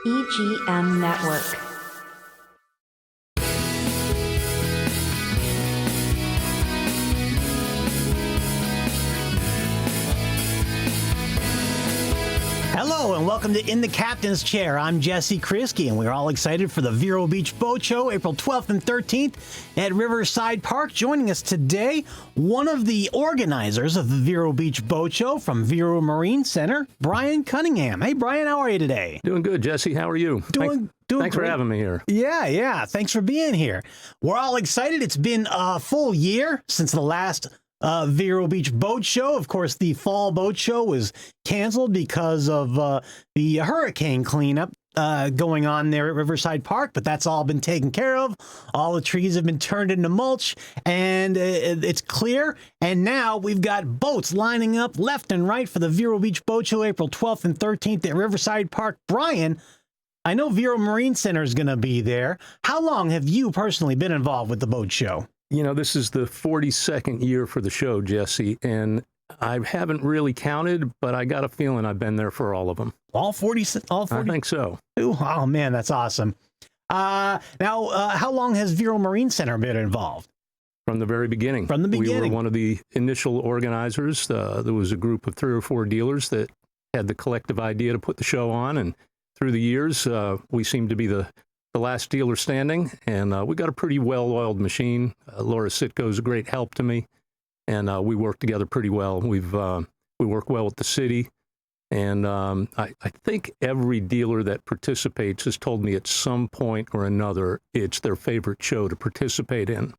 EGM Network. Hello and welcome to In the Captain's Chair. I'm Jesse Krisky and we're all excited for the Vero Beach Boat Show, April 12th and 13th at Riverside Park. Joining us today, one of the organizers of the Vero Beach Boat Show from Vero Marine Center, Brian Cunningham. Hey, Brian, how are you today? Doing good, Jesse. How are you? Doing Thanks for great. having me here. Yeah. Thanks for being here. We're all excited. It's been a full year since the last Vero Beach Boat Show. Of course, the fall boat show was canceled because of the hurricane cleanup going on there at Riverside Park, but that's all been taken care of. All the trees have been turned into mulch, and it's clear. And now we've got boats lining up left and right for the Vero Beach Boat Show, April 12th and 13th at Riverside Park. Brian, I know Vero Marine Center is going to be there. How long have you personally been involved with the boat show? You know, this is the 42nd year for the show, Jesse, and I haven't really counted, but I got a feeling I've been there for all of them. All 40? I think so. Oh, man, that's awesome. Now, how long has Vero Marine Center been involved? From the very beginning. From the beginning. We were one of the initial organizers. There was a group of 3 or 4 dealers that had the collective idea to put the show on, and through the years, we seemed to be the last dealer standing, and we got a pretty well-oiled machine. Laura Sitko is a great help to me, and we work together pretty well. We work well with the city, and I think every dealer that participates has told me at some point or another it's their favorite show to participate in.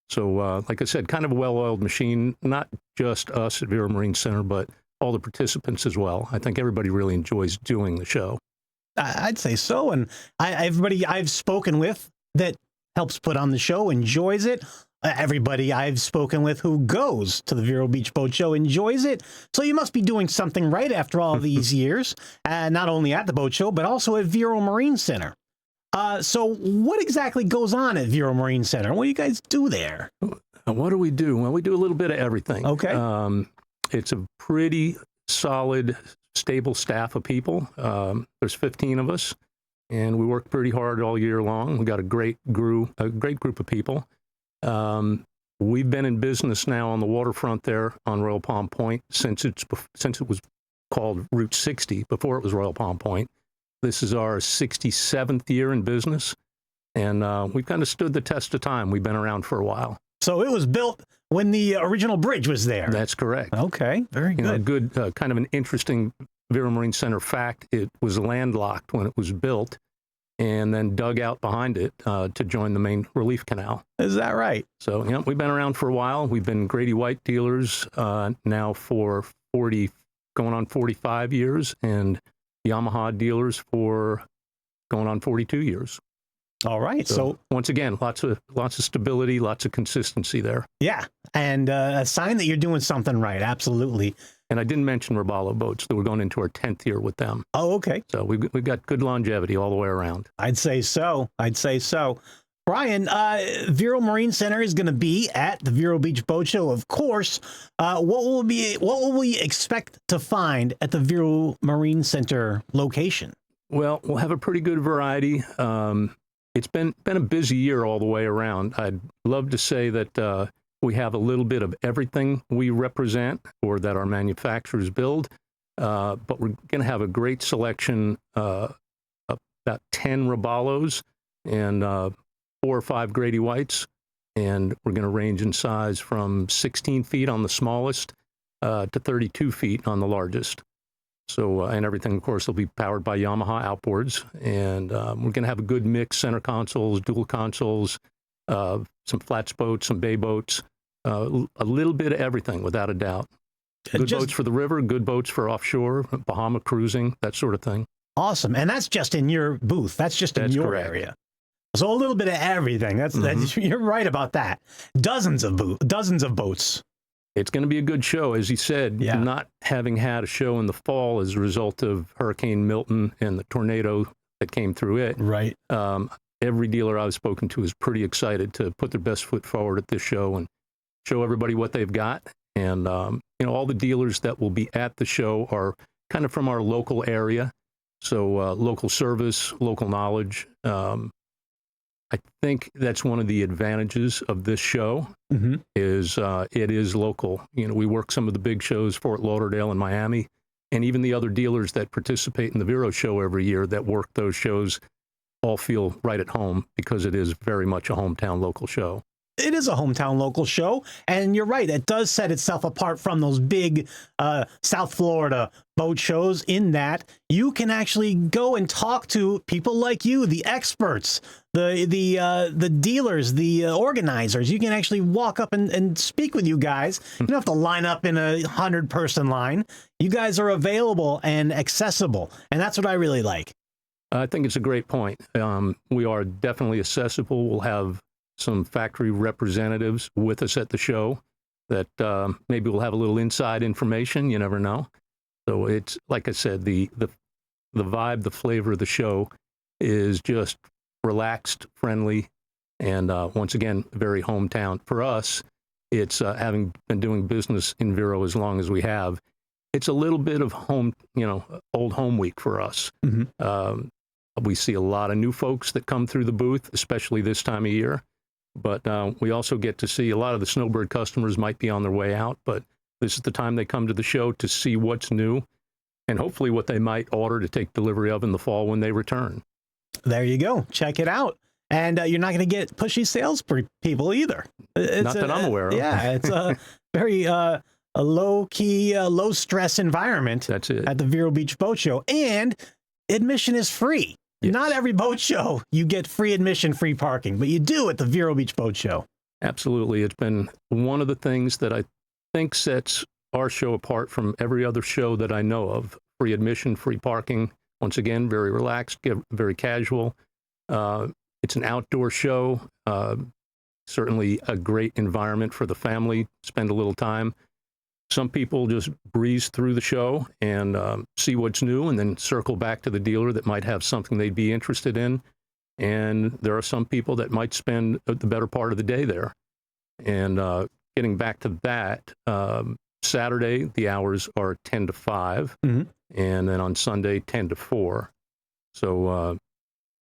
So, like I said, kind of a well-oiled machine, not just us at Vero Marine Center, but all the participants as well. I think everybody really enjoys doing the show. I'd say so. And everybody I've spoken with that helps put on the show enjoys it. Everybody I've spoken with who goes to the Vero Beach Boat Show enjoys it. So you must be doing something right after all these years, not only at the boat show, but also at Vero Marine Center. So what exactly goes on at Vero Marine Center? What do you guys do there? What do? Well, we do a little bit of everything. Okay. It's a pretty solid, stable staff of people. There's 15 of us, and we work pretty hard all year long. We got a great group of people. We've been in business now on the waterfront there on Royal Palm Point since it was called Route 60, before it was Royal Palm Point. This is our 67th year in business, and we've kind of stood the test of time. We've been around for a while. So it was built when the original bridge was there. That's correct. Okay, very good. Good, kind of an interesting Vero Marine Center fact. It was landlocked when it was built and then dug out behind it to join the main relief canal. Is that right? So, yeah, we've been around for a while. We've been Grady White dealers now for going on 45 years, and Yamaha dealers for going on 42 years. All right. So once again, lots of stability, lots of consistency there. Yeah. And a sign that you're doing something right. Absolutely. And I didn't mention Robalo boats that we're going into our 10th year with them. Oh, okay. So we've got good longevity all the way around. I'd say so. Brian, Vero Marine Center is going to be at the Vero Beach Boat Show, of course. What will we expect to find at the Vero Marine Center location? Well, we'll have a pretty good variety. It's been a busy year all the way around. I'd love to say that we have a little bit of everything we represent or that our manufacturers build, but we're going to have a great selection, about 10 Robalos and 4 or 5 Grady Whites, and we're going to range in size from 16 feet on the smallest to 32 feet on the largest. So, and everything, of course, will be powered by Yamaha outboards. And we're going to have a good mix, center consoles, dual consoles, some flats boats, some bay boats, a little bit of everything, without a doubt. Good boats for the river, good boats for offshore, Bahama cruising, that sort of thing. Awesome. And that's just in your booth. That's in your correct. area. So a little bit of everything. That's you're right about that. Dozens of boats. It's going to be a good show, as you said, not having had a show in the fall as a result of Hurricane Milton and the tornado that came through it. Right. Every dealer I've spoken to is pretty excited to put their best foot forward at this show and show everybody what they've got. And, all the dealers that will be at the show are kind of from our local area. So local service, local knowledge. I think that's one of the advantages of this show is it is local. You know, we work some of the big shows, Fort Lauderdale and Miami, and even the other dealers that participate in the Vero show every year that work those shows all feel right at home because it is very much a hometown local show. It is a hometown local show, and you're right. It does set itself apart from those big South Florida boat shows in that you can actually go and talk to people like you, the experts, the dealers, the organizers. You can actually walk up and speak with you guys. You don't have to line up in a 100-person line. You guys are available and accessible, and that's what I really like. I think it's a great point. We are definitely accessible. We'll have some factory representatives with us at the show that maybe we'll have a little inside information. You never know. So it's, like I said, the vibe, the flavor of the show is just relaxed, friendly, and once again, very hometown. For us, it's having been doing business in Vero as long as we have, it's a little bit of home, old home week for us. We see a lot of new folks that come through the booth, especially this time of year. But we also get to see a lot of the Snowbird customers might be on their way out, but this is the time they come to the show to see what's new and hopefully what they might order to take delivery of in the fall when they return. There you go. Check it out. And you're not going to get pushy sales people either. Not that I'm aware of. Yeah, it's a very a low-key, low-stress environment. That's it. At the Vero Beach Boat Show. And admission is free. Yes. Not every boat show you get free admission, free parking, but you do at the Vero Beach Boat Show. Absolutely. It's been one of the things that I think sets our show apart from every other show that I know of. Free admission, free parking. Once again, very relaxed, very casual. It's an outdoor show. Certainly a great environment for the family. Spend a little time. Some people just breeze through the show and see what's new and then circle back to the dealer that might have something they'd be interested in. And there are some people that might spend the better part of the day there. And getting back to that, Saturday, the hours are 10 to 5, and then on Sunday, 10 to 4. So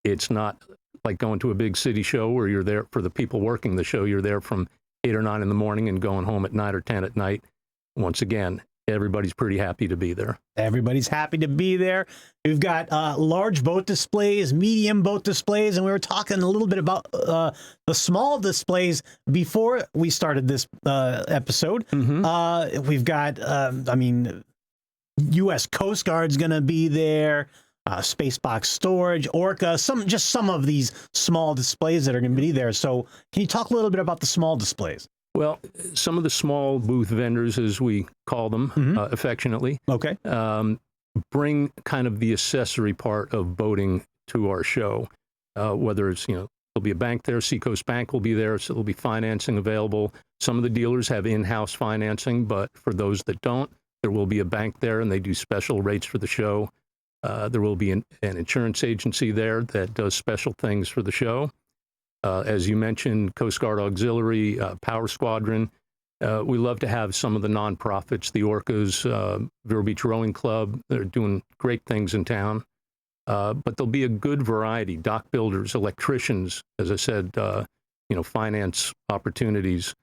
it's not like going to a big city show where you're there for the people working the show. You're there from 8 or 9 in the morning and going home at 9 or 10 at night. Once again, everybody's pretty happy to be there. Everybody's happy to be there. We've got large boat displays, medium boat displays, and we were talking a little bit about the small displays before we started this episode. We've got, U.S. Coast Guard's going to be there, Spacebox Storage, Orca, some of these small displays that are going to be there. So can you talk a little bit about the small displays? Well, some of the small booth vendors, as we call them affectionately, bring kind of the accessory part of boating to our show. Whether it's, there'll be a bank there, Seacoast Bank will be there, so there'll be financing available. Some of the dealers have in-house financing, but for those that don't, there will be a bank there, and they do special rates for the show. There will be an insurance agency there that does special things for the show. As you mentioned, Coast Guard Auxiliary, Power Squadron. We love to have some of the nonprofits, the Orcas, Vero Beach Rowing Club. They're doing great things in town. But there'll be a good variety, dock builders, electricians, as I said, finance opportunities.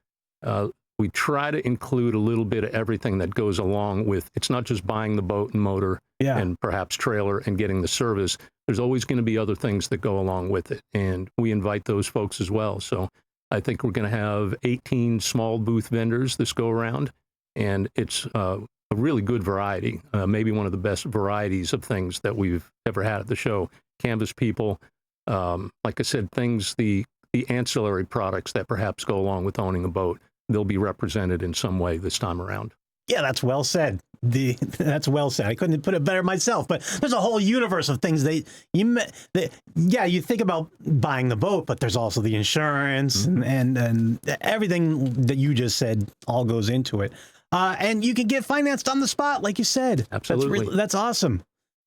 We try to include a little bit of everything that goes along with, it's not just buying the boat and motor and perhaps trailer and getting the service. There's always going to be other things that go along with it. And we invite those folks as well. So I think we're going to have 18 small booth vendors this go around. And it's a really good variety, maybe one of the best varieties of things that we've ever had at the show. Canvas people, like I said, things, the ancillary products that perhaps go along with owning a boat, they'll be represented in some way this time around. Yeah, that's well said. That's well said. I couldn't put it better myself, but there's a whole universe of things you think about buying the boat, but there's also the insurance and everything that you just said all goes into it. And you can get financed on the spot, like you said. Absolutely. That's awesome.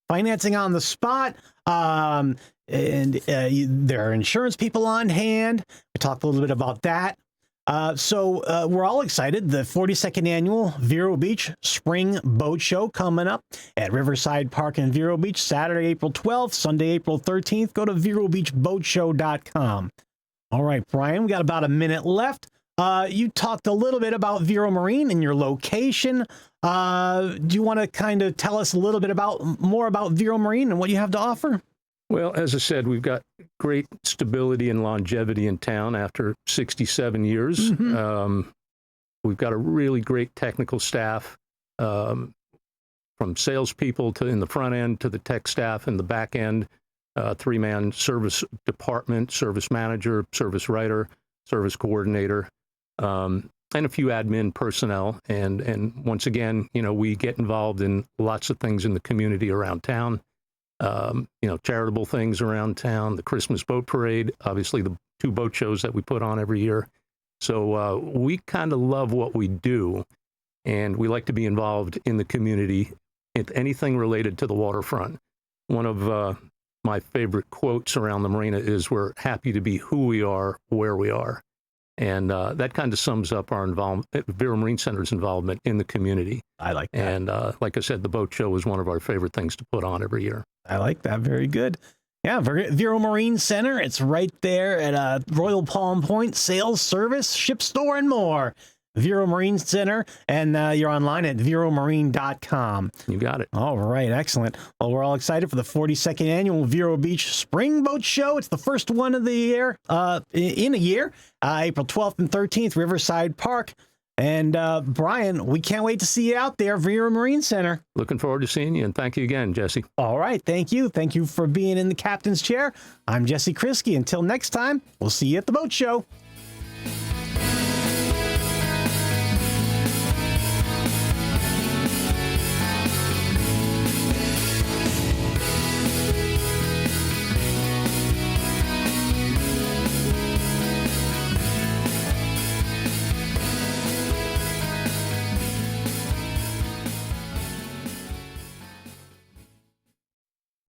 Financing on the spot. And there are insurance people on hand. We talked a little bit about that. So we're all excited. The 42nd annual Vero Beach Spring Boat Show coming up at Riverside Park in Vero Beach, Saturday, April 12th, Sunday, April 13th. Go to verobeachboatshow.com. All right, Brian, we got about a minute left. You talked a little bit about Vero Marine and your location. Do you want to kind of tell us a little bit more about Vero Marine and what you have to offer? Well, as I said, we've got great stability and longevity in town after 67 years. We've got a really great technical staff, from salespeople to in the front end to the tech staff in the back end, three-man service department, service manager, service writer, service coordinator, and a few admin personnel. And once again, we get involved in lots of things in the community around town. Charitable things around town, the Christmas boat parade, obviously the 2 boat shows that we put on every year. So we kind of love what we do, and we like to be involved in the community in anything related to the waterfront. One of my favorite quotes around the marina is, "We're happy to be who we are, where we are." And that kind of sums up our Vero Marine Center's involvement in the community. I like that. And like I said, the boat show is one of our favorite things to put on every year. I like that. Very good. Yeah, Vero Marine Center. It's right there at Royal Palm Point. Sales, service, ship store, and more. Vero Marine Center, and you're online at veromarine.com. You got it. All right, excellent. Well, we're all excited for the 42nd annual Vero Beach Spring Boat Show. It's the first one of the year, in a year, April 12th and 13th, Riverside Park. And Brian, we can't wait to see you out there, Vero Marine Center. Looking forward to seeing you, and thank you again, Jesse. All right, thank you. Thank you for being in the captain's chair. I'm Jesse Krisky. Until next time, we'll see you at the boat show.